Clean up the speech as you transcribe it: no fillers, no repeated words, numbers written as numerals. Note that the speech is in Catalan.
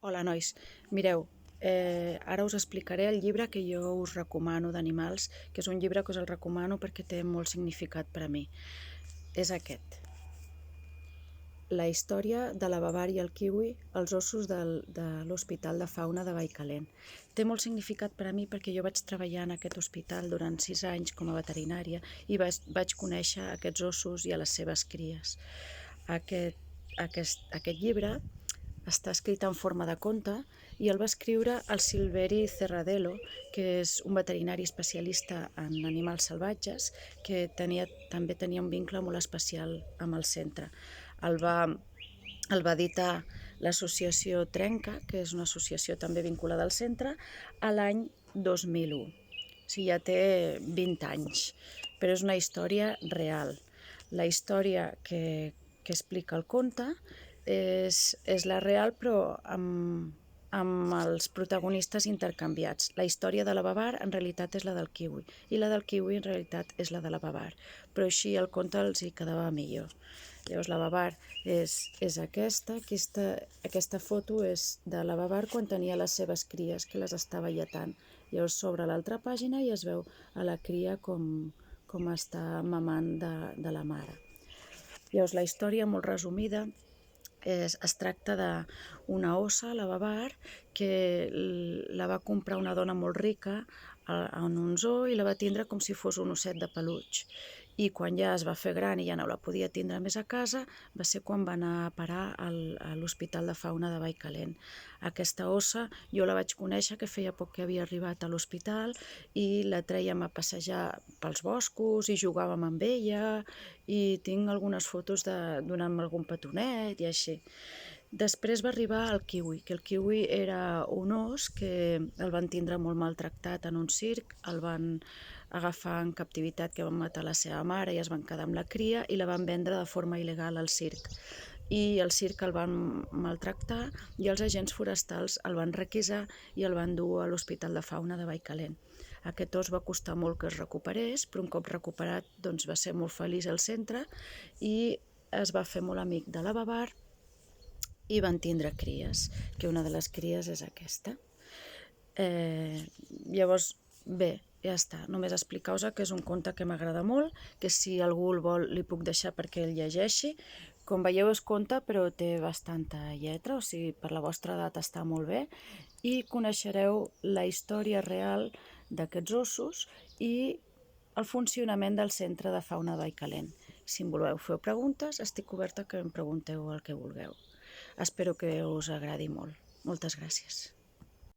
Hola, nois. Mireu, ara us explicaré el llibre que jo us recomano d'animals, que és un llibre que us el recomano perquè té molt significat per a mi. És aquest. La història de la Babar i el kiwi, els ossos de l'Hospital de Fauna de Baicalent. Té molt significat per a mi perquè jo vaig treballar en aquest hospital durant 6 anys com a veterinària i vaig conèixer aquests ossos i a les seves cries. Aquest llibre està escrit en forma de conte i el va escriure el Silveri Cerradelo, que és un veterinari especialista en animals salvatges que també tenia un vincle molt especial amb el centre. El va editar l'associació Trenca, que és una associació també vinculada al centre, a l'any 2001. O sigui, ja té 20 anys, però és una història real. La història que explica el conte és la real, però amb els protagonistes intercanviats. La història de la Babar en realitat és la del kiwi i la del kiwi en realitat és la de la Babar, però així el conte els hi quedava millor. Llavors la Babar és aquesta foto és de la Babar quan tenia les seves cries, que les estava lletant. Llavors s'obre l'altra pàgina i es veu a la cria com està mamant de la mare. Llavors la història, molt resumida, es tracta d'una ossa, la Babar, que la va comprar una dona molt rica en un zoo i la va tindre com si fos un osset de peluix. I quan ja es va fer gran i ja no la podia tindre més a casa, va ser quan va anar a parar a l'Hospital de Fauna de Baicalent. Aquesta ossa jo la vaig conèixer, que feia poc que havia arribat a l'hospital, i la trèiem a passejar pels boscos i jugàvem amb ella, i tinc algunes fotos donant-me algun petonet i així. Després va arribar el kiwi, que el kiwi era un os que el van tindre molt maltractat en un circ, el van agafar en captivitat, que van matar la seva mare i es van quedar amb la cria i la van vendre de forma il·legal al circ. I el circ el van maltractar i els agents forestals el van requisar i el van dur a l'Hospital de Fauna de Baicalent. Aquest os va costar molt que es recuperés, però un cop recuperat doncs, va ser molt feliç al centre i es va fer molt amic de la Babar i van tindre cries, que una de les cries és aquesta. Llavors, bé, ja està. Només explicar-vos que és un conte que m'agrada molt, que si algú el vol li puc deixar perquè el llegeixi. Com veieu és conte, però té bastanta lletra, o sigui, per la vostra edat està molt bé, i coneixereu la història real d'aquests ossos i el funcionament del Centre de Fauna de Baicalent. Si em voleu fer preguntes, estic oberta que em pregunteu el que vulgueu. Espero que us agradi molt. Moltes gràcies.